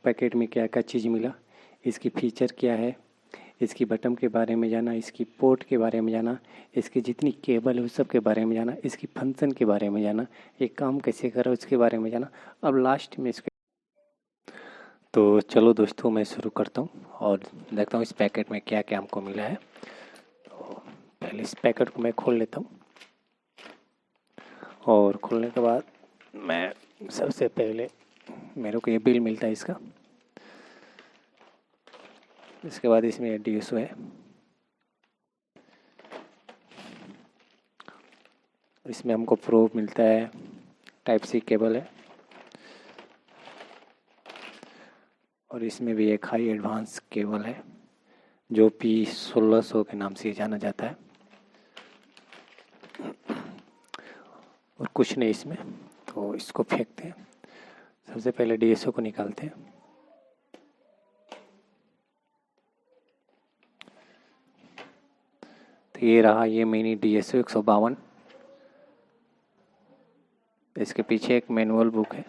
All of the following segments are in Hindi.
पैकेट में क्या क्या चीज़ मिला, इसकी फीचर क्या है, इसकी बटन के बारे में जाना, इसकी पोर्ट के बारे में जाना, इसकी जितनी केबल है उस सब के बारे में जाना, इसकी फंक्शन के बारे में जाना, ये काम कैसे कर रहा है उसके बारे में जाना। अब लास्ट में इसके तो चलो दोस्तों मैं शुरू करता हूँ और देखता हूँ इस पैकेट में क्या क्या हमको मिला है। तो पहले इस पैकेट को मैं खोल लेता हूँ और खोलने के बाद मैं सबसे पहले मेरे को ये बिल मिलता है इसका। इसके बाद इसमें DSO है, इसमें हमको प्रोब मिलता है, टाइप-C केबल है और इसमें भी एक हाई एडवांस केबल है जो P1600 के नाम से जाना जाता है और कुछ नहीं इसमें। तो इसको फेंकते हैं, सबसे पहले DSO को निकालते हैं। तो ये रहा ये मिनी DSO 152। इसके पीछे एक मैनुअल बुक है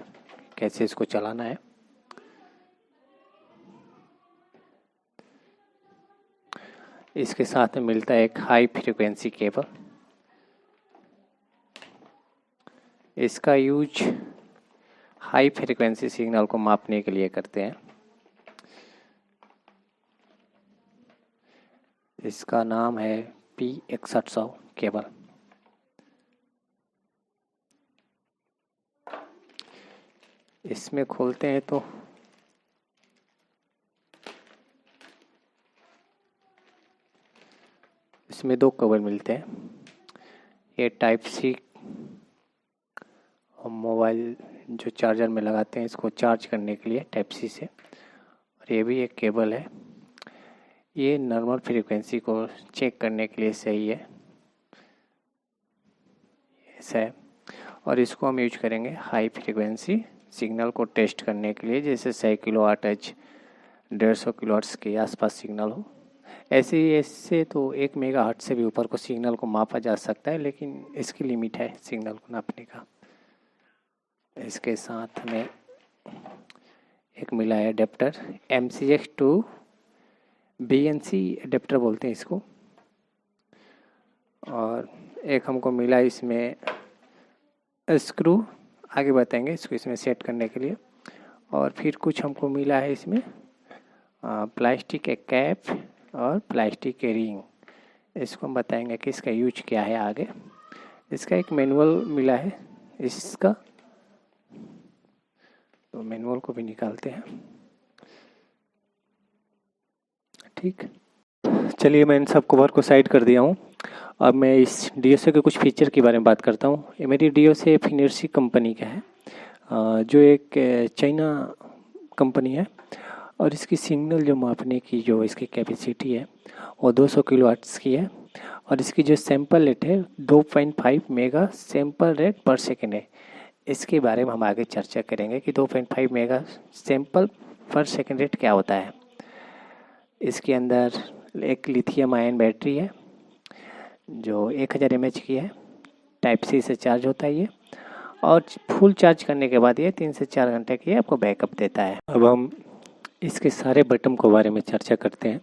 कैसे इसको चलाना है। इसके साथ में मिलता है एक हाई फ्रीक्वेंसी केबल। इसका यूज हाई फ्रीक्वेंसी सिग्नल को मापने के लिए करते हैं। इसका नाम है P6100 केबल। इसमें खोलते हैं तो इसमें दो केबल मिलते हैं। ये टाइप-C और मोबाइल जो चार्जर में लगाते हैं इसको चार्ज करने के लिए टाइप-C से, और ये भी एक केबल है। ये नॉर्मल फ्रीक्वेंसी को चेक करने के लिए सही है, ऐसा है। और इसको हम यूज करेंगे हाई फ्रीक्वेंसी सिग्नल को टेस्ट करने के लिए, जैसे 100 किलोवाट एच 150 किलोवाट्स के आसपास सिग्नल हो। ऐसे तो 1 मेगाहर्ट्ज से भी ऊपर को सिग्नल को मापा जा सकता है, लेकिन इसकी लिमिट है सिग्नल को नापने का। इसके साथ में एक मिला है adapter, MCX to BNC adapter बोलते हैं इसको। और एक हमको मिला इसमें स्क्रू, आगे बताएंगे इसको इसमें सेट करने के लिए। और फिर कुछ हमको मिला है इसमें प्लास्टिक के कैप और प्लास्टिक के रिंग। इसको हम बताएंगे कि इसका यूज क्या है आगे। इसका एक मैनुअल मिला है इसका, तो मैनुअल को भी निकालते हैं। ठीक, चलिए मैं इन सब कवर को साइड कर दिया हूँ। अब मैं इस DSO के कुछ फीचर के बारे में बात करता हूँ। ये मेरी DSO फिनर्सी कंपनी का है, जो एक चाइना कंपनी है। और इसकी सिग्नल जो मापने की जो इसकी कैपेसिटी है वो 200 किलोवाट्स की है। और इसकी जो सैंपल रेट है 2.5 मेगा सैंपल रेट पर सेकेंड है। इसके बारे में हम आगे चर्चा करेंगे कि 2.5 मेगा सैंपल पर सेकेंड रेट क्या होता है। इसके अंदर एक लिथियम आयन बैटरी है जो 1000 mAh की है, टाइप-C से चार्ज होता है ये। और फुल चार्ज करने के बाद ये 3 से 4 घंटे की आपको बैकअप देता है। अब हम इसके सारे बटन के बारे में चर्चा करते हैं।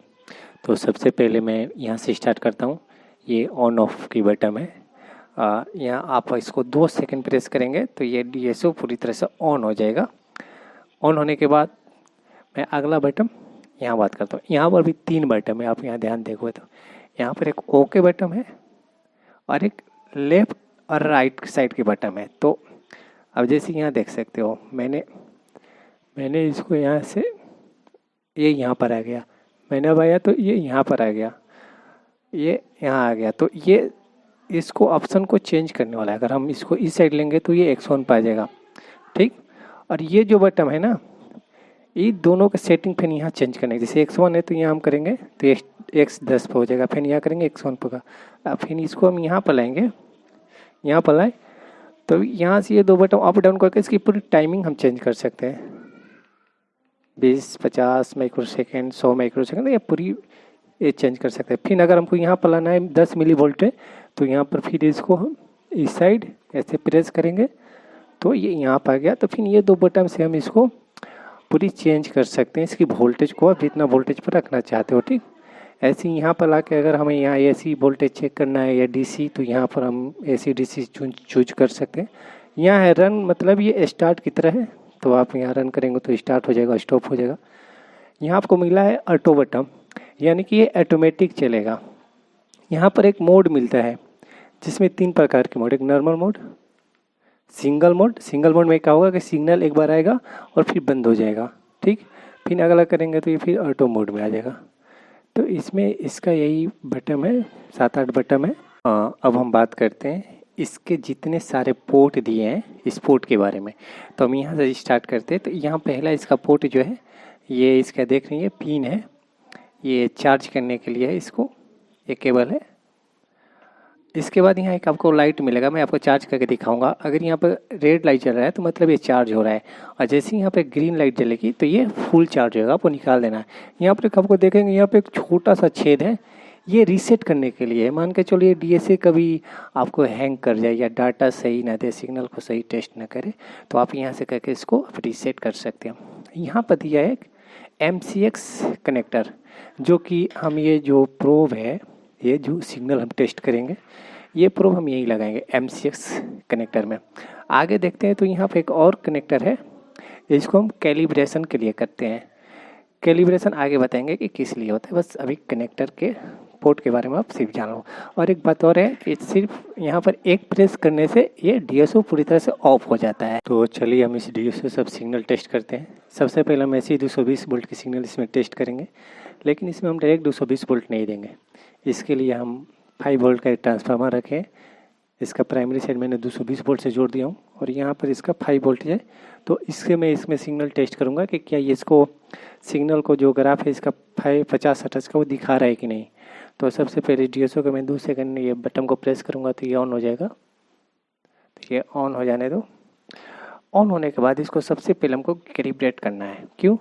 तो सबसे पहले मैं यहाँ से स्टार्ट करता हूँ। ये ऑन ऑफ की बटन है। यहाँ आप इसको 2 सेकंड प्रेस करेंगे तो ये DSO पूरी तरह से ऑन हो जाएगा। ऑन होने के बाद मैं अगला बटन यहाँ बात करता हूँ। यहाँ पर भी 3 बटन है, आप यहाँ ध्यान देखो तो यहाँ पर एक ओके बटन है और एक लेफ्ट और राइट साइड की बटन है। तो अब जैसे यहाँ देख सकते हो मैंने इसको यहाँ से ये यहाँ पर आ गया, मैंने अब आया तो ये यहाँ पर आ गया, ये यहाँ आ गया। तो ये इसको ऑप्शन को चेंज करने वाला है। अगर हम इसको इस साइड लेंगे तो ये X1 पर आ जाएगा। ठीक, और ये जो बटन है ना, ये दोनों का सेटिंग फिर यहाँ चेंज करने, जैसे X1 है तो यहाँ हम करेंगे तो X10 पर हो जाएगा, फिर यहाँ करेंगे X1 पर का। फिर इसको हम यहाँ पर लाएंगे, यहाँ पर लाए तो यहाँ से ये 2 बटन अप डाउन करके इसकी पूरी टाइमिंग हम चेंज कर सकते हैं। 20, 50 माइक्रोसेकेंड, 100 माइक्रोसेकेंड, ये पूरी ये चेंज कर सकते हैं। फिर अगर हमको यहाँ पर लाना है 10 मिली वोल्ट है तो यहाँ पर फिर इसको हम इस साइड ऐसे प्रेस करेंगे तो ये यहाँ पर आ गया। तो फिर ये 2 बटन से हम इसको पूरी चेंज कर सकते हैं इसकी वोल्टेज को, आप जितना वोल्टेज पर रखना चाहते हो। ठीक, ऐसे ही यहाँ पर लाके अगर हमें यहाँ AC वोल्टेज चेक करना है या DC, तो यहाँ पर हम AC DC चूज कर सकते हैं। यहाँ है रन, मतलब ये स्टार्ट की तरह है, तो आप यहाँ रन करेंगे तो स्टार्ट हो जाएगा, स्टॉप हो जाएगा। यहाँ आपको मिला है ऑटो बटन, यानी कि ये ऑटोमेटिक चलेगा। यहाँ पर एक मोड मिलता है जिसमें 3 प्रकार के मोड, एक normal mode, single mode. Single mode में क्या होगा कि सिग्नल एक बार आएगा और फिर बंद हो जाएगा। ठीक, फिर अगला करेंगे तो ये फिर ऑटो मोड में आ जाएगा। तो इसमें इसका यही बटन है, 7-8 बटन है। अब हम बात करते हैं इसके जितने सारे पोर्ट दिए हैं इस पोर्ट के बारे में। तो हम यहाँ से स्टार्ट करते हैं। तो यहाँ पहला इसका पोर्ट जो है, ये इसका देख रही है पिन है, ये चार्ज करने के लिए है, इसको ये केबल है। इसके बाद यहाँ एक आपको लाइट मिलेगा, मैं आपको चार्ज करके दिखाऊंगा। अगर यहाँ पर रेड लाइट जल रहा है तो मतलब ये चार्ज हो रहा है, और जैसे यहाँ पे ग्रीन लाइट जलेगी तो ये फुल चार्ज होगा, आपको निकाल देना है। यहाँ पर आपको देखेंगे यहाँ पे एक छोटा सा छेद है, ये रीसेट करने के लिए। मान के चलिए DSA कभी आपको हैंग कर जाए या डाटा सही ना दे, सिग्नल को सही टेस्ट ना करे, तो आप यहाँ से करके इसको आप रीसेट कर सकते हैं। यहाँ पर दिया है MCX कनेक्टर, जो कि हम ये जो प्रोब है, ये जो सिग्नल हम टेस्ट करेंगे, ये प्रोब हम यही लगाएंगे MCX कनेक्टर में। आगे देखते हैं तो यहाँ पे एक और कनेक्टर है, इसको हम कैलिब्रेशन के लिए करते हैं। कैलिब्रेशन आगे बताएंगे कि किस लिए होता है, बस अभी कनेक्टर के पोर्ट के बारे में आप सिर्फ जान लो। और एक बात और है कि सिर्फ यहाँ पर एक प्रेस करने से ये DSO पूरी तरह से ऑफ हो जाता है। तो चलिए हम इस DSO सब सिग्नल टेस्ट करते हैं। सबसे पहले हम ऐसे ही 220 वोल्ट की सिग्नल इसमें टेस्ट करेंगे, लेकिन इसमें हम डायरेक्ट 220 वोल्ट नहीं देंगे। इसके लिए हम 5 वोल्ट का एक ट्रांसफार्मर रखें, इसका प्राइमरी साइड मैंने 220 वोल्ट से जोड़ दिया हूँ, और यहाँ पर इसका 5 वोल्ट है। तो इससे मैं इसमें सिग्नल टेस्ट करूँगा कि क्या ये इसको सिग्नल को जो ग्राफ है इसका 50 हर्ट्ज का वो दिखा रहा है कि नहीं। तो सबसे पहले DSO को मैं 2 सेकंड ये बटन को प्रेस करूँगा तो ये ऑन हो जाएगा। तो ये ऑन हो जाने दो। ऑन होने के बाद इसको सबसे पहले हमको कैलिब्रेट करना है। क्यों?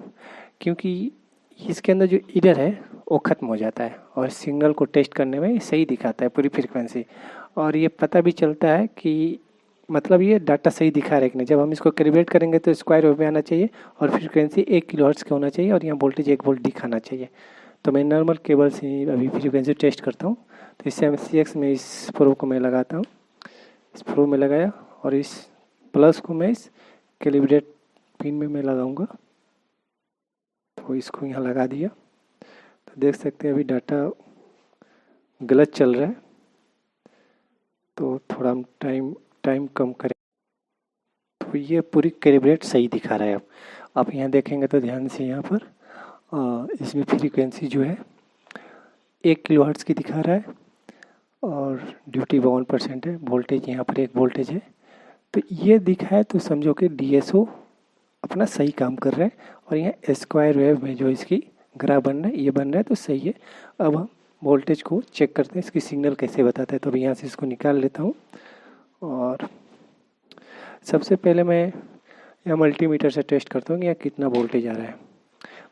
क्योंकि इसके अंदर जो एरर है वो ख़त्म हो जाता है और सिग्नल को टेस्ट करने में सही दिखाता है पूरी फ्रीक्वेंसी, और ये पता भी चलता है कि मतलब ये डाटा सही दिखा रहा है कि नहीं। जब हम इसको कैलिब्रेट करेंगे तो स्क्वायर वेव में आना चाहिए और फ्रीक्वेंसी 1 किलोहर्ट्ज़ का होना चाहिए, और यहाँ वोल्टेज 1 वोल्ट दिखाना चाहिए। तो मैं नॉर्मल केबल से अभी फ्रीक्वेंसी टेस्ट करता हूँ। तो इस MCX में इस प्रोब को मैं लगाता हूँ, इस प्रोब में लगाया, और इस प्लस को मैं इस कैलिब्रेट पिन में मैं लगाऊंगा। तो इसको यहाँ लगा दिया। तो देख सकते हैं अभी डाटा गलत चल रहा है, तो थोड़ा हम टाइम कम करें। तो ये पूरी कैलिब्रेट सही दिखा रहा है। अब आप यहाँ देखेंगे तो ध्यान से यहाँ पर इसमें फ्रीक्वेंसी जो है 1 किलोहर्ट्ज़ की दिखा रहा है, और ड्यूटी 52% है। वोल्टेज यहाँ पर 1 वोल्टेज है। तो ये दिखा है तो समझो कि DSO अपना सही काम कर रहा है, और यहाँ स्क्वायर वेव में जो इसकी ग्राफ बन रहा है ये बन रहा है, तो सही है। अब हम वोल्टेज को चेक करते हैं, इसकी सिग्नल कैसे बताता है। तो अभी यहाँ से इसको निकाल लेता हूँ, और सबसे पहले मैं यहाँ मल्टीमीटर से टेस्ट करता हूँ कि यहाँ कितना वोल्टेज आ रहा है।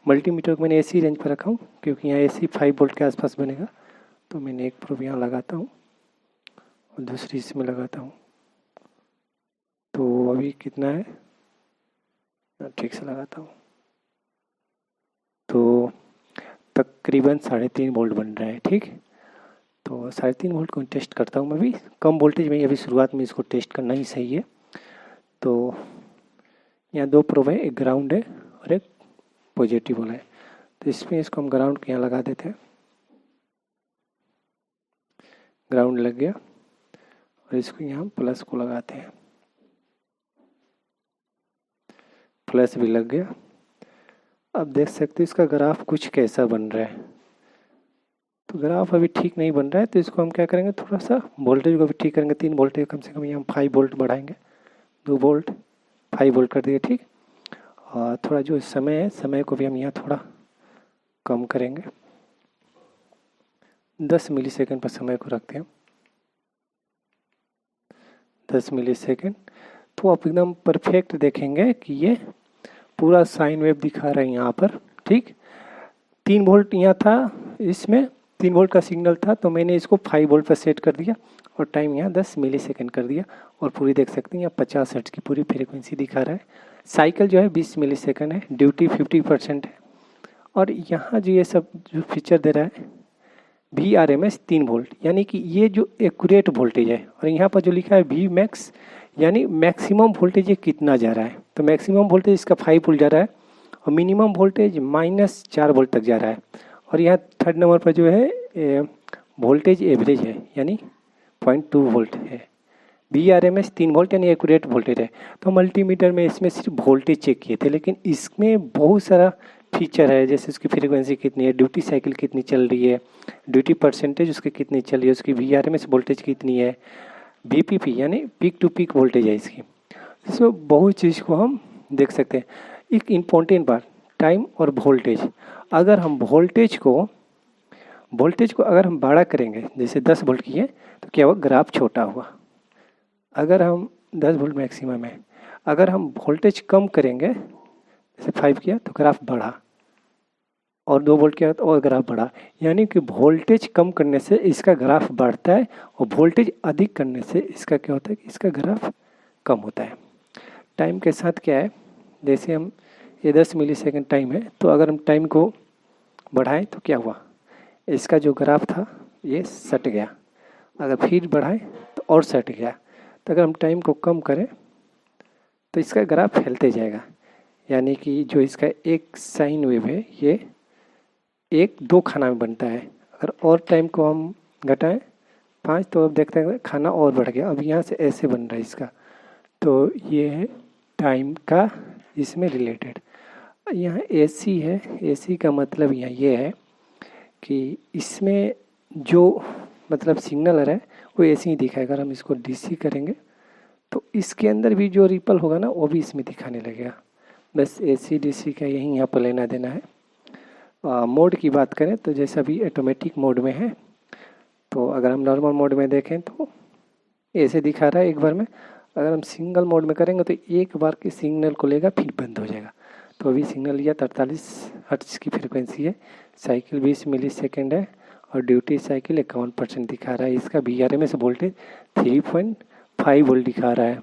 मल्टीमीटर को मैंने AC रेंज पर रखा हूँ क्योंकि यहाँ AC 5 वोल्ट के आसपास बनेगा। तो मैंने एक प्रोब यहाँ लगाता हूँ और दूसरी इसमें लगाता हूँ। तो अभी कितना है, ठीक से लगाता हूँ, तो तकरीबन 3.5 वोल्ट बन रहा है। ठीक, तो 3.5 वोल्ट को टेस्ट करता हूँ मैं भी। कम वोल्टेज में अभी शुरुआत में इसको टेस्ट करना ही सही है। तो यहाँ 2 प्रोब है, एक ग्राउंड है और एक पॉजिटिव वाला है। तो इसमें इसको हम ग्राउंड के यहाँ लगा देते हैं। ग्राउंड लग गया, और इसको यहाँ प्लस को लगाते हैं। प्लस भी लग गया। अब देख सकते हो इसका ग्राफ कुछ कैसा बन रहा है। तो ग्राफ अभी ठीक नहीं बन रहा है, तो इसको हम क्या करेंगे, थोड़ा सा वोल्टेज को भी ठीक करेंगे। 3 वोल्टेज कम से कम यहाँ 5 वोल्ट बढ़ाएंगे, 2 वोल्ट 5 वोल्ट कर दिए। ठीक, और थोड़ा जो समय है, समय को भी हम यहाँ थोड़ा कम करेंगे। 10 मिलीसेकंड पर समय को रखते हैं, 10 मिलीसेकंड। तो आप एकदम परफेक्ट देखेंगे कि ये पूरा साइन वेव दिखा रहा है यहाँ पर। ठीक, 3 वोल्ट यहाँ था, इसमें 3 वोल्ट का सिग्नल था, तो मैंने इसको 5 वोल्ट पर सेट कर दिया और टाइम यहाँ 10 मिलीसेकंड कर दिया, और पूरी देख सकते हैं यहाँ 50 हर्ट्ज की पूरी फ्रीक्वेंसी दिखा रहा है। साइकिल जो है 20 मिलीसेकंड है, ड्यूटी 50% है। और यहाँ जो ये सब जो फीचर दे रहा है VRMS 3 वोल्ट, यानी कि ये जो एक्यूरेट वोल्टेज है। और यहाँ पर जो लिखा है V मैक्स, यानी मैक्सिमम वोल्टेज ये कितना जा रहा है। तो मैक्सिमम वोल्टेज इसका 5 वोल्ट जा रहा है और मिनिमम वोल्टेज -4 वोल्ट तक जा रहा है। और यहाँ थर्ड नंबर पर जो है वोल्टेज एवरेज है, यानी 0.2 वोल्ट है। VRMS 3 वोल्ट यानी एक्यूरेट वोल्टेज है। तो मल्टीमीटर में इसमें सिर्फ वोल्टेज चेक किए थे, लेकिन इसमें बहुत सारा फीचर है, जैसे उसकी फ्रीक्वेंसी कितनी है, ड्यूटी साइकिल कितनी चल रही है, ड्यूटी परसेंटेज उसकी कितनी चल रही है, उसकी VRMS वोल्टेज कितनी है, BPP यानी पीक टू पीक वोल्टेज है इसकी। इसमें बहुत चीज़ को हम देख सकते हैं। एक इम्पोर्टेंट बात, टाइम और वोल्टेज। अगर हम वोल्टेज को अगर हम बड़ा करेंगे, जैसे 10 वोल्ट की है तो क्या हुआ, ग्राफ छोटा हुआ। अगर हम 10 वोल्ट मैक्सिमम है, अगर हम वोल्टेज कम करेंगे, जैसे 5 किया तो ग्राफ बढ़ा, और 2 वोल्ट किया तो और ग्राफ बढ़ा। यानी कि वोल्टेज कम करने से इसका ग्राफ बढ़ता है और वोल्टेज अधिक करने से इसका क्या होता है कि इसका ग्राफ कम होता है। टाइम के साथ क्या है, जैसे हम ये 10 मिलीसेकंड टाइम है, तो अगर हम टाइम को बढ़ाएं तो क्या हुआ, इसका जो ग्राफ था ये सट गया। अगर फिर बढ़ाएं तो और सट गया। तो अगर हम टाइम को कम करें तो इसका ग्राफ फैलते जाएगा। यानी कि जो इसका एक साइन वेव है ये 1-2 खाना में बनता है। अगर और टाइम को हम घटाएं 5, तो अब देखते हैं खाना और बढ़ गया। अब यहाँ से ऐसे बन रहा है इसका। तो ये है टाइम का इसमें रिलेटेड। यहाँ AC है, AC का मतलब यहाँ ये है कि इसमें जो मतलब सिग्नल आ रहा है वो ऐसे ही दिखाएगा। अगर हम इसको DC करेंगे तो इसके अंदर भी जो रिपल होगा ना वो भी इसमें दिखाने लगेगा। बस AC DC का यही यहाँ पर लेना देना है। मोड की बात करें तो जैसा भी ऑटोमेटिक मोड में है, तो अगर हम नॉर्मल मोड में देखें तो ऐसे दिखा रहा है एक बार में। अगर हम सिंगल मोड में करेंगे तो एक बार के सिग्नल को लेगा फिर बंद हो जाएगा। तो अभी सिग्नल लिया 43 हर्ट्ज की फ्रिक्वेंसी है, साइकिल 20 मिलीसेकंड है और ड्यूटी साइकिल 51% दिखा रहा है। इसका VRMS वोल्टेज 3.5 वोल्ट दिखा रहा है।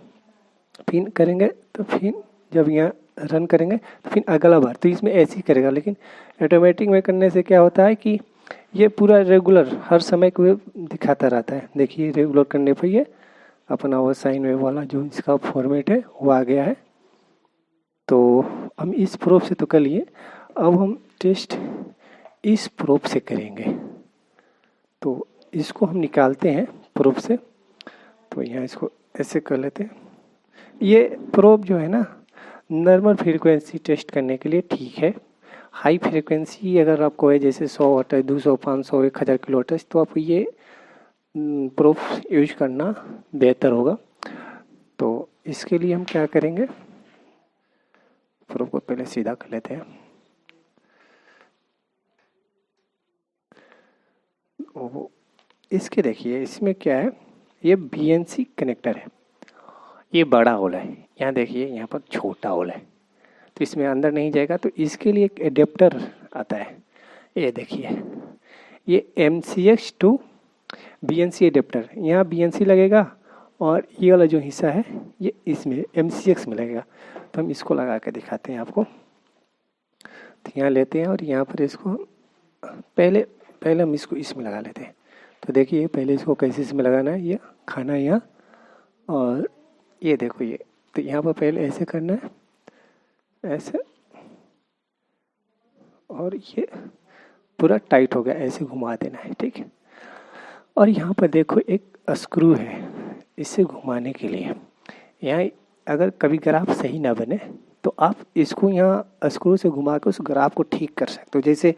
फिर करेंगे तो फिर जब यहाँ रन करेंगे तो फिर अगला बार तो इसमें ऐसे ही करेगा। लेकिन ऑटोमेटिक में करने से क्या होता है कि ये पूरा रेगुलर हर समय को दिखाता रहता है। देखिए रेगुलर करने पर ये अपना वो साइन वेव वाला जो इसका फॉर्मेट है वो आ गया है। तो हम इस प्रूफ से तो कर लिए, अब हम टेस्ट इस प्रूफ से करेंगे। तो इसको हम निकालते हैं प्रूफ से। तो यहाँ इसको ऐसे कर लेते हैं। ये प्रोब जो है ना नॉर्मल फ्रीक्वेंसी टेस्ट करने के लिए ठीक है। हाई फ्रीक्वेंसी अगर आपको है जैसे 100 हर्ट्ज, 200, 500, 1000 किलो हर्ट्ज, तो आपको ये प्रूफ यूज करना बेहतर होगा। तो इसके लिए हम क्या करेंगे, प्रूफ को पहले सीधा कर लेते हैं। इसके देखिए इसमें क्या है, ये BNC कनेक्टर है, ये बड़ा होल है। यहाँ देखिए यहाँ पर छोटा होल है, तो इसमें अंदर नहीं जाएगा। तो इसके लिए एक एडेप्टर आता है, ये देखिए ये MCX to BNC एडेप्टर। यहाँ BNC लगेगा और ये वाला जो हिस्सा है ये इसमें MCX में लगेगा। तो हम इसको लगा के दिखाते हैं आपको। तो यहाँ लेते हैं और यहाँ पर इसको पहले हम इसको इसमें लगा लेते हैं। तो देखिए पहले इसको कैसे इसमें लगाना है, ये खाना है यहाँ, और ये देखो ये, तो यहाँ पर पहले ऐसे करना है, ऐसे, और ये पूरा टाइट हो गया, ऐसे घुमा देना है, ठीक है। और यहाँ पर देखो एक स्क्रू है इसे घुमाने के लिए। यहाँ अगर कभी ग्राफ सही ना बने तो आप इसको यहाँ स्क्रू से घुमा के उस ग्राफ को ठीक कर सकते हो। जैसे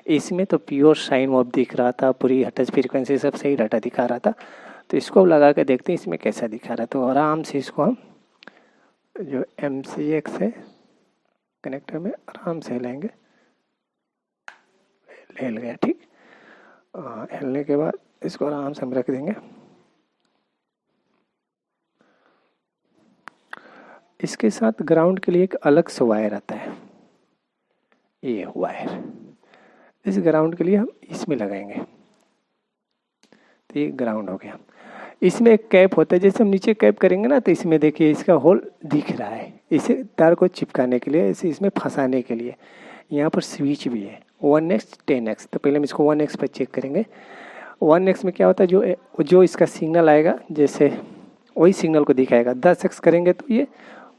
इसमें तो प्योर साइन वेव दिख रहा था, पूरी हर्ट्ज फ्रीक्वेंसी सब सही डाटा दिखा रहा था। तो इसको लगा के देखते हैं इसमें कैसा दिखा रहा है। तो आराम से इसको हम जो MCX है कनेक्टर में आराम से हिलाएंगे, हिल गया, ठीक। हिलने के बाद इसको आराम से हम रख देंगे। इसके साथ ग्राउंड के लिए एक अलग से वायर आता है, ये वायर, इस ग्राउंड के लिए हम इसमें लगाएंगे। तो ये ग्राउंड हो गया। इसमें एक कैप होता है, जैसे हम नीचे कैप करेंगे ना तो इसमें देखिए इसका होल दिख रहा है, इसे तार को चिपकाने के लिए, इसे इसमें फंसाने के लिए। यहाँ पर स्विच भी है 1x 10x। तो पहले हम इसको 1x पर चेक करेंगे। 1x में क्या होता है, जो इसका सिग्नल आएगा जैसे वही सिग्नल को दिखाएगा। 10x करेंगे तो ये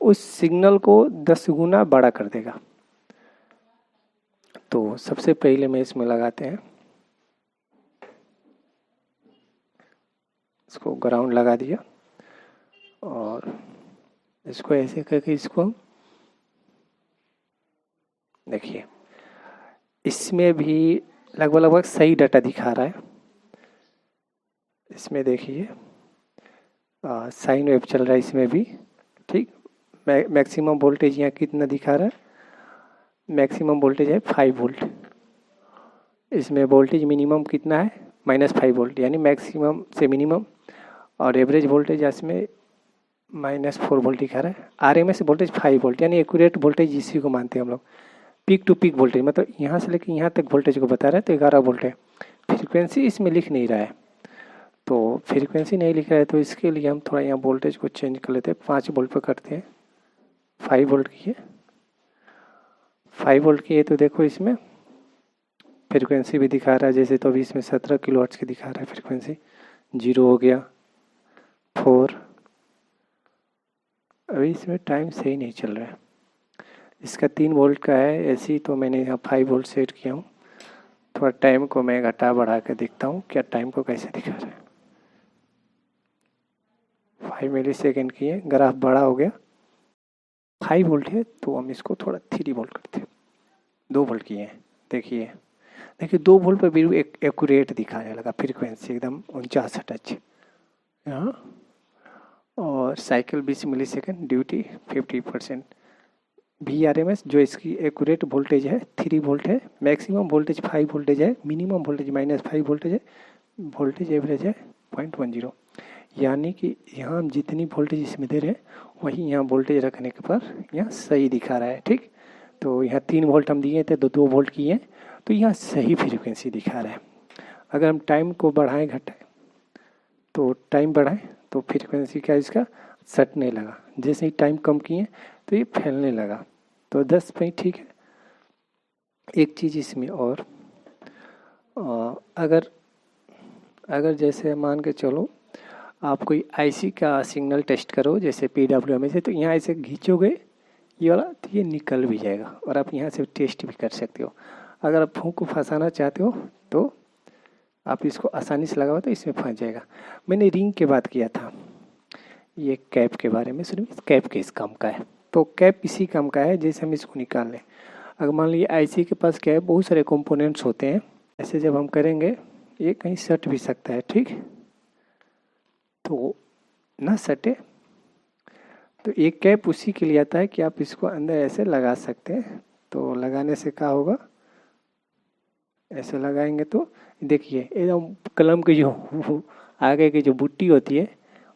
उस सिग्नल को 10 गुना बड़ा कर देगा। तो सबसे पहले मैं इसमें लगाते हैं, इसको ग्राउंड लगा दिया और इसको ऐसे करके इसको देखिए इसमें भी लगभग सही डाटा दिखा रहा है। इसमें देखिए साइन वेव चल रहा है इसमें भी, ठीक। मैक्सिमम वोल्टेज यहाँ कितना दिखा रहा है, मैक्सिमम वोल्टेज है 5 वोल्ट। इसमें वोल्टेज मिनिमम कितना है, -5 वोल्ट, यानी मैक्सिमम से मिनिमम। और एवरेज वोल्टेज इसमें -4 वोल्ट दिखा रहा है। आरएमएस वोल्टेज 5 वोल्ट, यानी एक्यूरेट वोल्टेज इसी को मानते हैं हम लोग। पीक टू पीक वोल्टेज मतलब यहाँ से लेकर यहाँ तक वोल्टेज को बता रहा है, तो 11 वोल्ट है। फ्रीक्वेंसी इसमें लिख नहीं रहा है, तो फ्रीक्वेंसी नहीं लिख रहा है, तो इसके लिए हम थोड़ा यहाँ वोल्टेज को चेंज कर लेते हैं। 5 वोल्ट पर करते हैं, 5 वोल्ट की है, 5 वोल्ट की है। तो देखो इसमें फ्रीक्वेंसी भी दिखा रहा है जैसे, तो अभी इसमें 17 किलोहर्ट्ज़ की दिखा रहा है फ्रीक्वेंसी। 0 हो गया, 4। अभी इसमें टाइम सही नहीं चल रहा है। इसका 3 वोल्ट का है ऐसी, तो मैंने यहाँ 5 वोल्ट सेट किया हूँ। थोड़ा टाइम को मैं घटा बढ़ा के देखता हूँ क्या टाइम को कैसे दिखा रहा है। 5 मिली सेकेंड की है, ग्राफ बड़ा हो गया। 5 वोल्ट है तो हम इसको थोड़ा 3 वोल्ट करते हैं। 2 वोल्ट की है, देखिए 2 वोल्ट पर भी एक एक्यूरेट दिखाने लगा, फ्रीक्वेंसी एकदम 49 हर्ट्ज यहाँ। और साइकिल 20 मिली सेकेंड, ड्यूटी 50%। VRMS जो इसकी एक्यूरेट वोल्टेज है 3 वोल्ट है, मैक्सिमम वोल्टेज 5 वोल्टेज है, मिनिमम वोल्टेज -5 वोल्टेज है, वोल्टेज एवरेज है 0.10। यानी कि यहाँ हम जितनी वोल्टेज इसमें दे रहे हैं वही यहाँ वोल्टेज रखने के पर यहाँ सही दिखा रहा है, ठीक। तो यहाँ 3 वोल्ट हम दिए थे तो 2 वोल्ट किए, तो यहाँ सही फ्रीक्वेंसी दिखा रहा है। अगर हम टाइम को बढ़ाएं घटाएं, तो टाइम बढ़ाएं तो फ्रीक्वेंसी क्या इसका सटने लगा, जैसे ही टाइम कम किए तो ये फैलने लगा। तो 10 पे ठीक है। एक चीज़ इसमें और, अगर जैसे मान के चलो आप कोई आईसी का सिग्नल टेस्ट करो जैसे PWM से, तो यहाँ ऐसे खींचोगे ये वाला तो ये निकल भी जाएगा और आप यहाँ से टेस्ट भी कर सकते हो। अगर आप फूंक को फंसाना चाहते हो तो आप इसको आसानी से लगाओ तो इसमें फंस जाएगा। मैंने रिंग की बात किया था, ये कैप के बारे में सुनिए। कैप किस काम का है, तो कैप इसी काम का है जैसे हम इसको निकाल लें। अगर मान लीजिए आईसी के पास क्या है, बहुत सारे कंपोनेंट्स होते हैं, ऐसे जब हम करेंगे ये कहीं सट भी सकता है, ठीक। तो ना सटे तो एक कैप उसी के लिए आता है कि आप इसको अंदर ऐसे लगा सकते हैं। तो लगाने से क्या होगा, ऐसे लगाएंगे तो देखिए एकदम कलम की जो आगे की जो बुट्टी होती है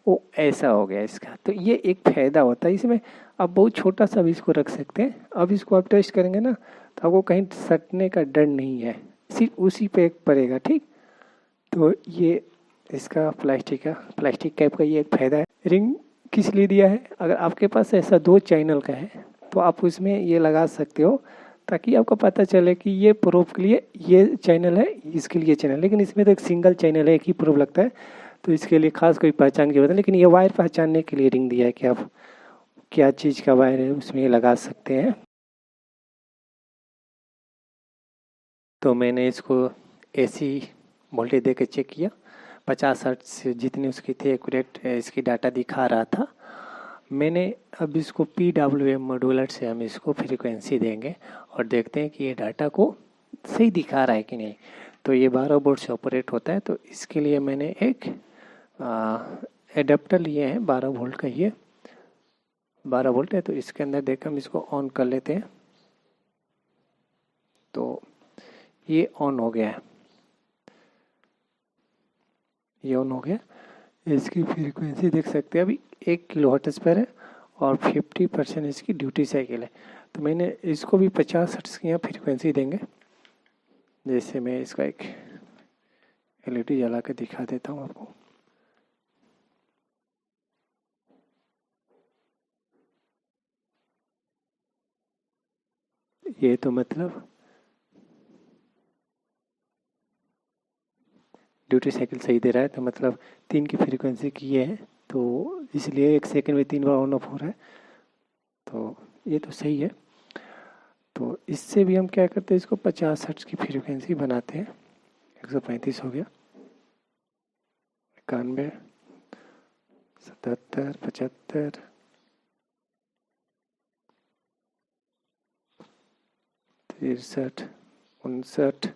वो ऐसा हो गया इसका। तो ये एक फ़ायदा होता है इसमें। आप बहुत छोटा सा भी इसको रख सकते हैं। अब इसको आप टेस्ट करेंगे ना तो आपको कहीं सटने का डर नहीं है, सिर्फ उसी पे एक पड़ेगा, ठीक। तो ये इसका प्लास्टिक कैप का ये एक फ़ायदा है। रिंग किस लिए दिया है, अगर आपके पास ऐसा 2 चैनल का है तो आप उसमें ये लगा सकते हो ताकि आपको पता चले कि ये प्रोब के लिए ये चैनल है, इसके लिए चैनल। लेकिन इसमें तो एक सिंगल चैनल है, एक ही प्रोब लगता है, तो इसके लिए खास कोई पहचान की जरूरत है। लेकिन ये वायर पहचानने के लिए रिंग दिया है कि आप क्या चीज़ का वायर है उसमें लगा सकते हैं। तो मैंने इसको AC वोल्टेज दे के चेक किया, 50 हर्ट्ज से जितनी उसकी थी एक्यूरेट इसकी डाटा दिखा रहा था। मैंने अब इसको PWM मॉड्यूलर से हम इसको फ्रीक्वेंसी देंगे और देखते हैं कि ये डाटा को सही दिखा रहा है कि नहीं। तो ये 12 वोल्ट से ऑपरेट होता है, तो इसके लिए मैंने एक एडेप्टर लिए हैं 12 वोल्ट का। ये 12 वोल्ट है, तो इसके अंदर देख हम इसको ऑन कर लेते हैं। तो ये ऑन हो गया है, ये ऑन हो गया। इसकी फ्रीक्वेंसी देख सकते हैं अभी 1 किलोहर्ट्ज़ पर है और 50% इसकी ड्यूटी साइकिल है। तो मैंने इसको भी 50 हर्ट्ज़ की यहाँ फ्रीक्वेंसी देंगे। जैसे मैं इसका एक LED जला के दिखा देता हूँ आपको। ये तो मतलब ड्यूटी साइकिल सही दे रहा है, तो मतलब 3 की फ्रीक्वेंसी की है, तो इसलिए 1 सेकंड में 3 बार ऑन ऑफ हो रहा है, तो ये तो सही है। तो इससे भी हम क्या करते हैं, इसको 50 हर्ट्ज की फ्रीक्वेंसी बनाते हैं। 135 हो गया, 91, 77, 75, 63, 59।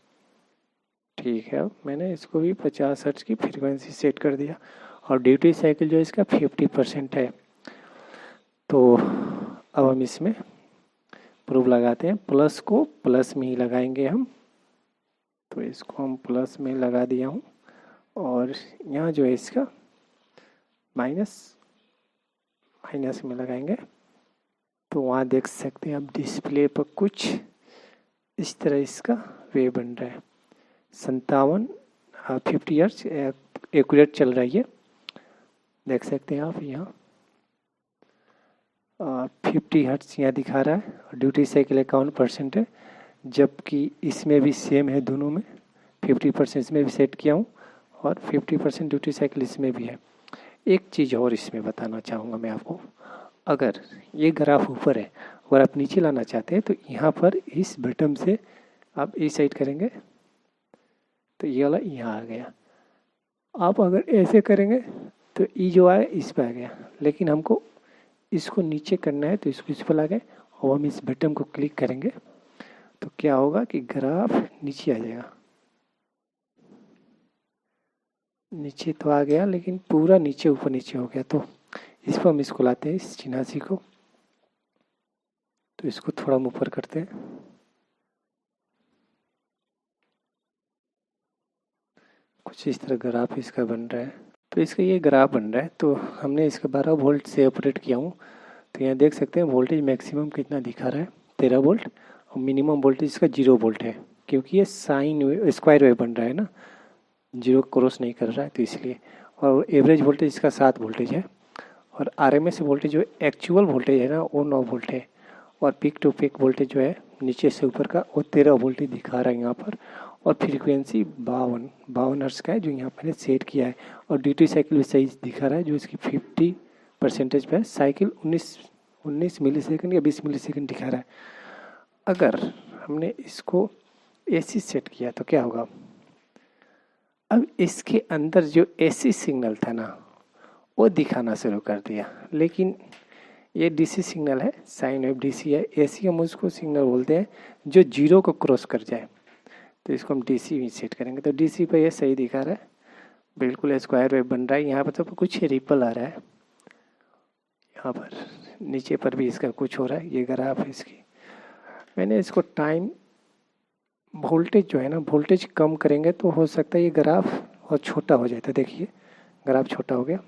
ठीक है, अब मैंने इसको भी 50 हर्ट्ज की फ्रीक्वेंसी सेट कर दिया, और ड्यूटी साइकिल जो है इसका 50% है। तो अब हम इसमें प्रूफ लगाते हैं, प्लस को प्लस में ही लगाएंगे हम, तो इसको हम प्लस में लगा दिया हूँ, और यहाँ जो है इसका माइनस में लगाएंगे। तो वहाँ देख सकते हैं आप डिस्प्ले पर कुछ इस तरह इसका वेव बन रहा है। 57 50 हर्ट्ज एक्यूरेट चल रहा है, ये देख सकते हैं आप यहाँ 50 हर्ट्ज यहाँ दिखा रहा है, और ड्यूटी साइकिल 51% है, जबकि इसमें भी सेम है, दोनों में 50% इसमें भी सेट किया हूँ, और 50% ड्यूटी साइकिल इसमें भी है। एक चीज़ और इसमें बताना चाहूँगा मैं आपको, अगर ये ग्राफ ऊपर है और आप नीचे लाना चाहते हैं, तो यहाँ पर इस बटन से आप इस साइड करेंगे तो ये वाला यहाँ आ गया। आप अगर ऐसे करेंगे तो ई जो आए इस पर आ गया, लेकिन हमको इसको नीचे करना है, तो इसको इस पर लगे और हम इस बटन को क्लिक करेंगे तो क्या होगा कि ग्राफ नीचे आ जाएगा। नीचे तो आ गया, लेकिन पूरा नीचे ऊपर नीचे हो गया। तो इस पर हम इसको लाते हैं, इस 86 को, तो इसको थोड़ा हम ऊपर करते हैं, कुछ इस तरह ग्राफ इसका बन रहा है। तो इसका ये ग्राफ बन रहा है, तो हमने इसका 12 वोल्ट से ऑपरेट किया हूँ, तो यहाँ देख सकते हैं वोल्टेज मैक्सिमम कितना दिखा रहा है, 13 वोल्ट, और मिनिमम वोल्टेज इसका 0 वोल्ट है, क्योंकि ये साइन स्क्वायर वेव बन रहा है ना, 0 क्रॉस नहीं कर रहा है, तो इसलिए। और एवरेज वोल्टेज इसका 7 वोल्टेज है, और आरएमएस वोल्टेज जो एक्चुअल वोल्टेज है ना, वो 9 वोल्ट है, और पीक टू पीक वोल्टेज जो है नीचे से ऊपर का, वो 13 वोल्टेज दिखा रहा है यहाँ पर, और फ्रीक्वेंसी 52 हर्ट्ज का है जो यहाँ मैंने सेट किया है, और ड्यूटी साइकिल भी सही दिखा रहा है, जो इसकी 50% पे है। साइकिल 19 मिली सेकेंड या 20 मिली सेकेंड दिखा रहा है। अगर हमने इसको एसी सेट किया तो क्या होगा, अब इसके अंदर जो एसी सिग्नल था ना, वो दिखाना शुरू कर दिया, लेकिन ये डीसी सिग्नल है, साइन वेव डीसी है। एसी हम उसको सिग्नल बोलते हैं जो 0 को क्रॉस कर जाए, तो इसको हम डीसी भी सेट करेंगे, तो डीसी पे ये सही दिखा रहा है, बिल्कुल स्क्वायर वेव बन रहा है। यहाँ पर तो कुछ रिपल आ रहा है, यहाँ पर नीचे पर भी इसका कुछ हो रहा है, ये ग्राफ है इसकी। मैंने इसको टाइम वोल्टेज जो है ना, वोल्टेज कम करेंगे तो हो सकता है ये ग्राफ और छोटा हो जाए, तो देखिए ग्राफ छोटा हो गया।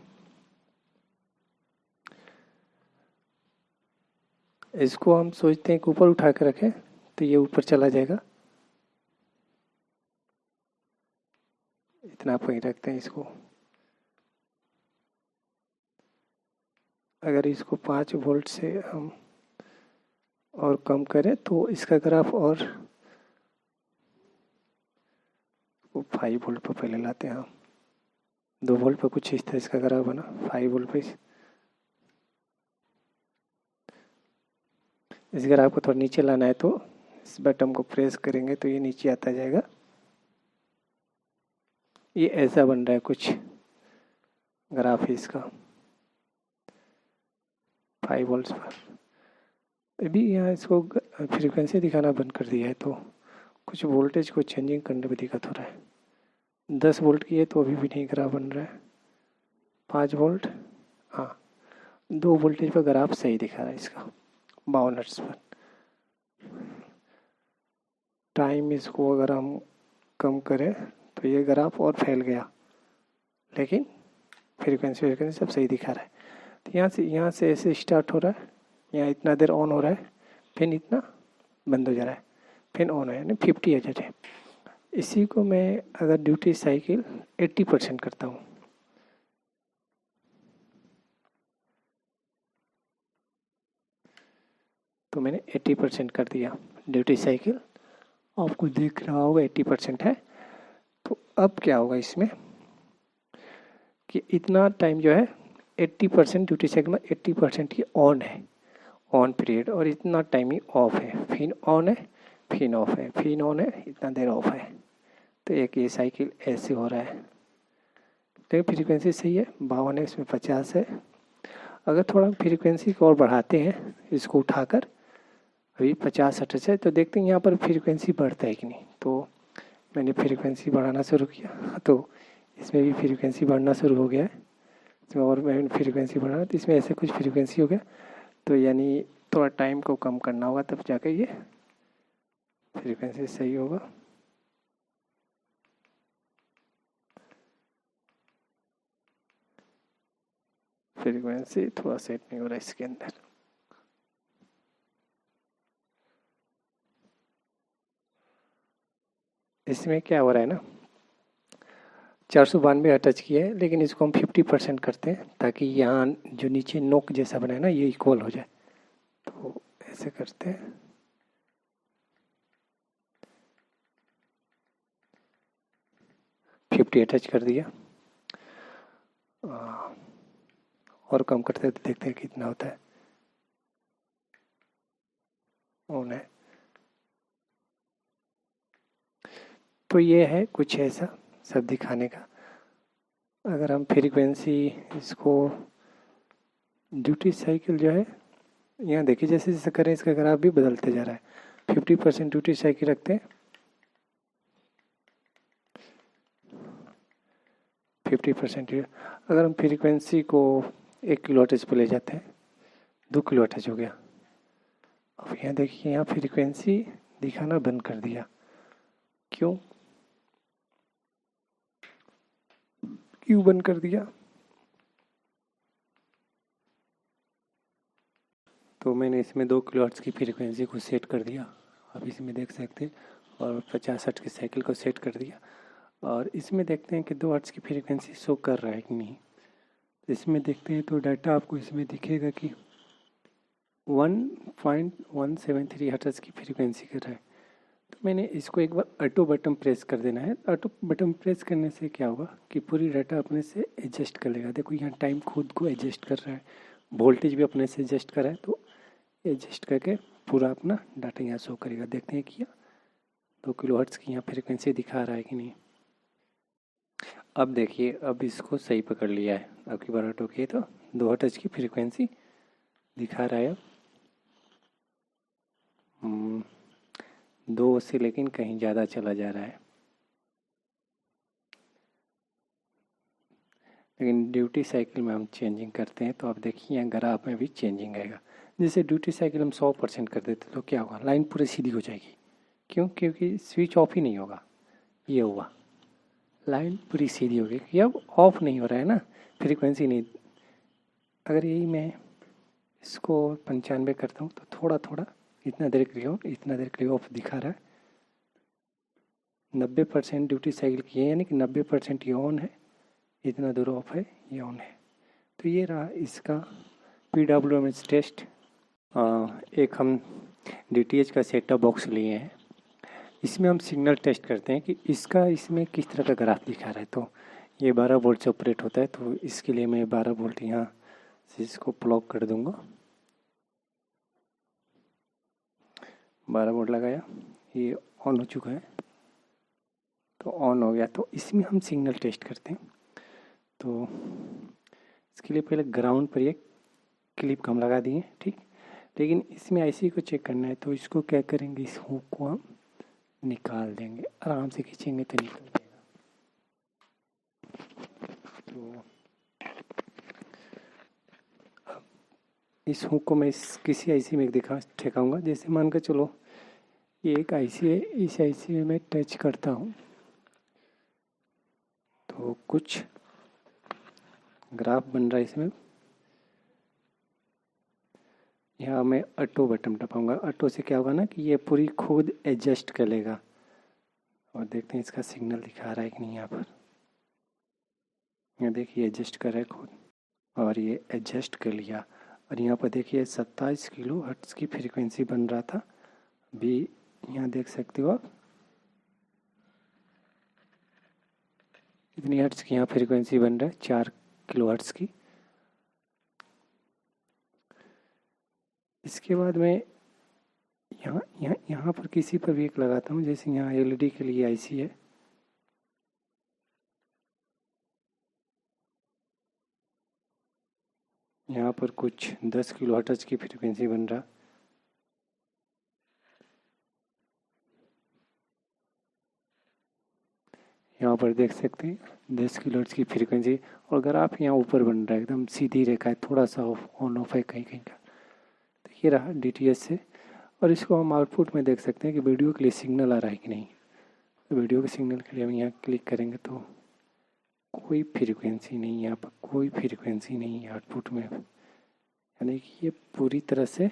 इसको हम सोचते हैं कि ऊपर उठा के रखें तो ये ऊपर चला जाएगा, इतना आप वहीं रखते हैं इसको। अगर इसको 5 वोल्ट से हम और कम करें तो इसका ग्राफ और 5 वोल्ट पर पहले लाते हैं हम, 2 वोल्ट पर कुछ इस तरह इसका ग्राफ बना, 5 वोल्ट पर इस ग्राफ को थोड़ा नीचे लाना है, तो इस बटन को प्रेस करेंगे तो ये नीचे आता जाएगा। ये ऐसा बन रहा है कुछ ग्राफ है इसका 5 वोल्ट पर। अभी यहाँ इसको फ्रीक्वेंसी दिखाना बंद कर दिया है, तो कुछ वोल्टेज को चेंजिंग करने में दिक्कत हो रहा है। 10 वोल्ट की है तो अभी भी नहीं ग्राफ बन रहा है। 5 वोल्ट, हाँ 2 वोल्टेज पर ग्राफ सही दिखा रहा है इसका 52 हर्ट्ज पर। टाइम इसको अगर हम कम करें तो ये ग्राफ और फैल गया, लेकिन फ्रीक्वेंसी सब सही दिखा रहा है। तो यहाँ से ऐसे स्टार्ट हो रहा है, यहाँ इतना देर ऑन हो रहा है, फिर इतना बंद हो जा रहा है, फिर ऑन है, यानी 50 हर्ट्ज है। इसी को मैं अगर ड्यूटी साइकिल 80% करता हूँ, तो मैंने 80% कर दिया, ड्यूटी साइकिल आपको देख रहा होगा 80% है। तो अब क्या होगा इसमें कि इतना टाइम जो है 80% ड्यूटी साइकिल में 80% ही ऑन है, ऑन पीरियड, और इतना टाइम ही ऑफ है, फिर ऑन है फिर ऑफ है, फिर ऑन है, इतना देर ऑफ है। तो एक ये साइकिल ऐसे हो रहा है। तो फ्रीक्वेंसी सही है, 52 है, इसमें 50 है। अगर थोड़ा फ्रीक्वेंसी को और बढ़ाते हैं इसको उठाकर, अभी 50-60 है, तो देखते हैं यहाँ पर फ्रीक्वेंसी बढ़ता है कि नहीं। तो मैंने फ्रीक्वेंसी बढ़ाना शुरू किया तो इसमें भी फ्रीक्वेंसी बढ़ना शुरू हो गया है। इसमें और मैंने फ्रीक्वेंसी बढ़ाना तो इसमें ऐसे कुछ फ्रीक्वेंसी हो गया। तो यानी थोड़ा टाइम को कम करना होगा तब जाकर ये फ्रीक्वेंसी सही होगा। फ्रीक्वेंसी थोड़ा सेट नहीं हो रहा इसके अंदर। इसमें क्या हो रहा है ना, 492 हर्ट्ज की है, लेकिन इसको हम 50% करते हैं ताकि यहाँ जो नीचे नोक जैसा बना है ना ये इक्वल हो जाए। तो ऐसे करते हैं, फिफ्टी अटैच कर दिया। और कम करते तो देखते हैं कितना होता है। ऑन है। तो ये है कुछ ऐसा सब दिखाने का। अगर हम फ्रीक्वेंसी इसको ड्यूटी साइकिल जो है यहाँ देखिए, जैसे जैसे करें इसका ग्राफ भी बदलते जा रहा है। 50% ड्यूटी साइकिल रखते हैं, 50%। अगर हम फ्रीक्वेंसी को 1 किलो हर्ट्ज पर ले जाते हैं, 2 किलो हर्ट्ज हो गया। अब यहाँ देखिए, यहाँ फ्रीक्वेंसी दिखाना बंद कर दिया। क्यों क्यों बंद कर दिया? तो मैंने इसमें 2 किलो हर्ट्ज की फ्रीक्वेंसी को सेट कर दिया। अब इसमें देख सकते हैं, और 50 हर्ट्ज की साइकिल को सेट कर दिया। और इसमें देखते हैं कि 2 हर्ट्ज की फ्रीक्वेंसी शो कर रहा है कि नहीं। तो इसमें देखते हैं तो डाटा आपको इसमें दिखेगा कि 1.173 हर्ट्ज की फ्रीक्वेंसी कर रहा है। तो मैंने इसको एक बार ऑटो बटन प्रेस कर देना है। ऑटो बटन प्रेस करने से क्या होगा कि पूरी डाटा अपने से एडजस्ट कर लेगा। देखो यहाँ टाइम खुद को एडजस्ट कर रहा है, वोल्टेज भी अपने से एडजस्ट कर रहा है। तो एडजस्ट करके पूरा अपना डाटा यहाँ शो करेगा। देखते हैं कि 2 किलो हर्ट्ज की यहाँ फ्रीक्वेंसी दिखा रहा है कि नहीं। अब देखिए, अब इसको सही पकड़ लिया है। अब की बार ऑटो किए तो 2 हर्ट्ज की फ्रीक्वेंसी दिखा रहा है। अब 2 से लेकिन कहीं ज़्यादा चला जा रहा है। लेकिन ड्यूटी साइकिल में हम चेंजिंग करते हैं तो अब देखिए यहाँ ग्राफ में भी चेंजिंग आएगा। जैसे ड्यूटी साइकिल हम 100% कर देते तो क्या होगा, लाइन पूरी सीधी हो जाएगी। क्यों? क्योंकि स्विच ऑफ ही नहीं होगा। ये हुआ, लाइन पूरी सीधी हो गई कि अब ऑफ नहीं हो रहा है ना, फ्रीक्वेंसी नहीं। अगर यही मैं इसको 95 करता हूँ तो थोड़ा थोड़ा इतना देर के लिए ऑफ, इतना देर के लिए ऑफ दिखा रहा है। 90% ड्यूटी साइकिल की है, यानी कि 90% ये ऑन है, इतना दूर ऑफ है, ये ऑन है। तो ये रहा इसका PWM टेस्ट। एक हम DTH का सेटअप बॉक्स लिए हैं। इसमें हम सिग्नल टेस्ट करते हैं कि इसमें किस तरह का ग्राफ दिखा रहा है। तो ये 12 वोल्ट से ऑपरेट होता है, तो इसके लिए मैं 12 वोल्ट यहाँ से इसको प्लग कर दूंगा। 12 वोल्ट लगाया, ये ऑन हो चुका है। तो ऑन हो गया। तो इसमें हम सिग्नल टेस्ट करते हैं। तो इसके लिए पहले ग्राउंड पर एक क्लिप हम लगा दिए, ठीक। लेकिन इसमें IC को चेक करना है, तो इसको क्या करेंगे, इस हुक को हम निकाल देंगे, आराम से खींचेंगे तो निकल जाएगा। तो इस हुक को मैं किसी IC में ठेकाऊंगा। जैसे मान कर चलो ये एक IC है, इस IC में मैं टच करता हूँ तो कुछ ग्राफ बन रहा है इसमें। यहाँ मैं ऑटो बटन दबाऊंगा। ऑटो से क्या होगा ना कि ये पूरी खुद एडजस्ट कर लेगा। और देखते हैं इसका सिग्नल दिखा रहा है कि नहीं। यहाँ पर यहाँ देखिए एडजस्ट कर रहा है खुद, और ये एडजस्ट कर लिया। और यहाँ पर देखिए 27 किलो हर्ट्ज की फ्रीक्वेंसी बन रहा था, भी यहाँ देख सकते हो आप, इतनी हर्ट्ज की यहाँ फ्रीक्वेंसी बन रहा है, 4 किलो हर्ट्ज की। इसके बाद मैं यहाँ यहाँ यहाँ पर किसी पर भी एक लगाता हूँ, जैसे यहाँ एलईडी के लिए आईसी है। यहाँ पर कुछ 10 किलो हर्ट्ज की फ्रीक्वेंसी बन रहा। यहाँ पर देख सकते हैं 10 किलो हर्ट्ज की फ्रीक्वेंसी, और ग्राफ यहाँ ऊपर बन रहा है, एकदम सीधी रेखा है, थोड़ा सा ऑन ऑफ है कहीं कहीं का। तो ये रहा डीटीएच से। और इसको हम आउटपुट में देख सकते हैं कि वीडियो के लिए सिग्नल आ रहा है कि नहीं। तो वीडियो के सिग्नल के लिए हम यहाँ क्लिक करेंगे तो कोई फ्रीक्वेंसी नहीं, यहाँ पर कोई फ्रीक्वेंसी नहीं है आउटपुट में। यानी कि ये पूरी तरह से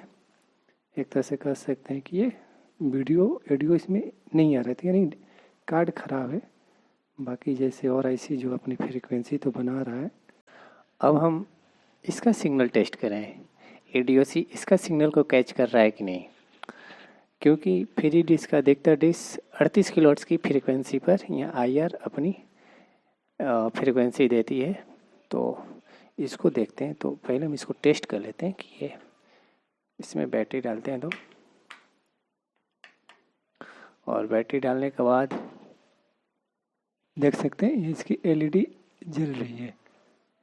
एक तरह से कह सकते हैं कि ये वीडियो ऑडियो इसमें नहीं आ रही थी, यानी कार्ड ख़राब है। बाकी जैसे और आईसी जो अपनी फ्रीक्वेंसी तो बना रहा है। अब हम इसका सिग्नल टेस्ट करें, एडीओसी इसका सिग्नल को कैच कर रहा है कि नहीं, क्योंकि फ्री डिश का देखता डिश 38 किलोहर्ट्ज़ की फ्रीक्वेंसी पर यहाँ आईआर अपनी फ्रीक्वेंसी देती है। तो इसको देखते हैं, तो पहले हम इसको टेस्ट कर लेते हैं कि ये, इसमें बैटरी डालते हैं तो, और बैटरी डालने के बाद देख सकते हैं इसकी एलईडी जल रही है,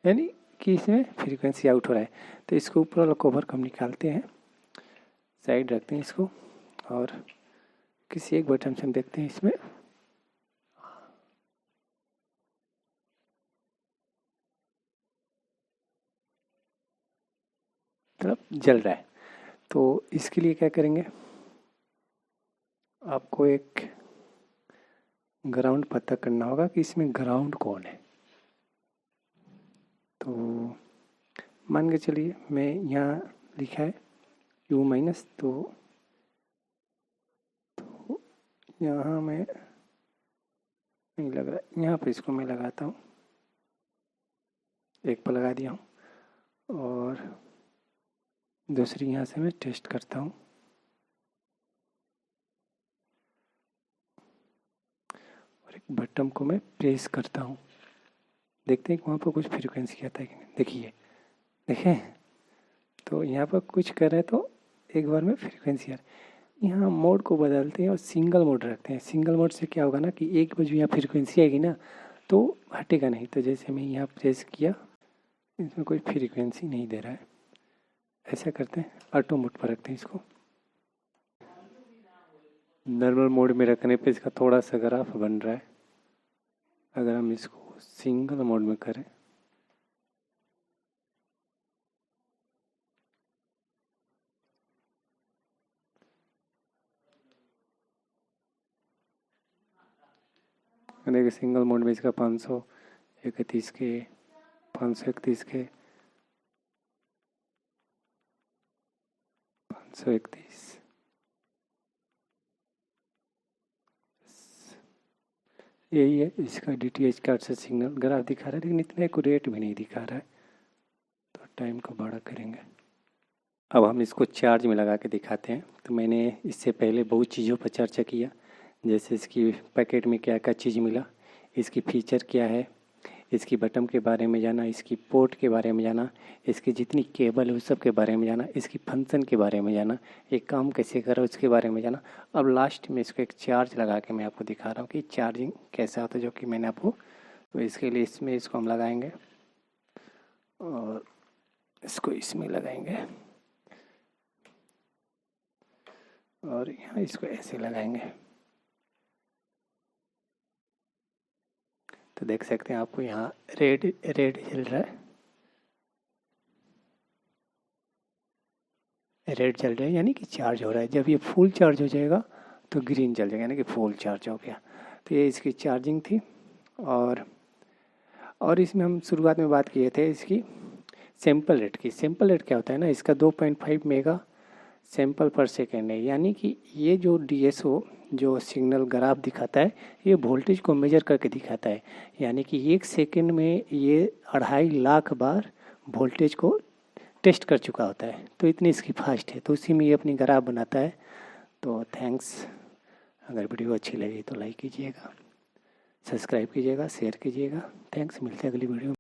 यानी कि इसमें फ्रीक्वेंसी आउट हो रहा है। तो इसको ऊपर वाला कवर हम निकालते हैं, साइड रखते हैं इसको, और किसी एक बटन से हम देखते हैं इसमें मतलब जल रहा है। तो इसके लिए क्या करेंगे, आपको एक ग्राउंड पता करना होगा कि इसमें ग्राउंड कौन है। तो मान के चलिए मैं यहाँ लिखा है U माइनस, तो यहाँ मैं नहीं लग रहा, यहाँ पे इसको मैं लगाता हूँ, एक पर लगा दिया हूँ, और दूसरी यहाँ से मैं टेस्ट करता हूँ। और एक बटन को मैं प्रेस करता हूँ, देखते हैं कि वहाँ पर कुछ फ्रीक्वेंसी आता है कि नहीं। देखिए, देखें तो यहाँ पर कुछ कर रहे हैं तो एक बार में फ्रीक्वेंसी आ रही है। यहाँ मोड को बदलते हैं और सिंगल मोड रखते हैं। सिंगल मोड से क्या होगा ना कि एक बार जो यहाँ फ्रीक्वेंसी आएगी ना तो हटेगा नहीं। तो जैसे मैं यहाँ प्रेस किया, इसमें कोई फ्रीक्वेंसी नहीं दे रहा है, ऐसा करते हैं, ऑटो मोड पर रखते हैं इसको। नॉर्मल मोड में रखने पे इसका थोड़ा सा ग्राफ बन रहा है। अगर हम इसको सिंगल मोड में करें, देखिए सिंगल मोड में इसका 531 के 531 के 531 यही है इसका डीटीएच कार्ड से सिग्नल ग्राफ दिखा रहा है, लेकिन इतना एक्यूरेट भी नहीं दिखा रहा है। तो टाइम को बड़ा करेंगे। अब हम इसको चार्ज में लगा के दिखाते हैं। तो मैंने इससे पहले बहुत चीज़ों पर चर्चा किया, जैसे इसकी पैकेट में क्या क्या चीज़ मिला, इसकी फीचर क्या है, इसकी बटन के बारे में जाना, इसकी पोर्ट के बारे में जाना, इसकी जितनी केबल है उस सब के बारे में जाना, इसकी फंक्शन के बारे में जाना, एक काम कैसे करो उसके बारे में जाना। अब लास्ट में इसको एक चार्ज लगा के मैं आपको दिखा रहा हूँ कि चार्जिंग कैसा होता है, जो कि मैंने आपको, तो इसके लिए इसमें इसको हम लगाएंगे और इसको इसमें लगाएंगे और यहाँ इसको ऐसे लगाएंगे। तो देख सकते हैं आपको यहाँ रेड जल रहा है, रेड जल रहा है यानी कि चार्ज हो रहा है। जब ये फुल चार्ज हो जाएगा तो ग्रीन जल जाएगा, यानी कि फुल चार्ज हो गया। तो ये इसकी चार्जिंग थी। और इसमें हम शुरुआत में बात किए थे इसकी सैंपल रेट की। सैंपल रेट क्या होता है ना, इसका 2.5 मेगा सैंपल पर सेकेंड है, यानी कि ये जो डीएसओ जो सिग्नल ग्राफ दिखाता है ये वोल्टेज को मेजर करके दिखाता है, यानी कि 1 सेकेंड में ये 2.5 लाख बार वोल्टेज को टेस्ट कर चुका होता है। तो इतनी इसकी फास्ट है, तो उसी में ये अपनी ग्राफ बनाता है। तो थैंक्स। अगर वीडियो अच्छी लगी तो लाइक कीजिएगा, सब्सक्राइब कीजिएगा, शेयर कीजिएगा। थैंक्स, मिलते हैं अगली वीडियो में।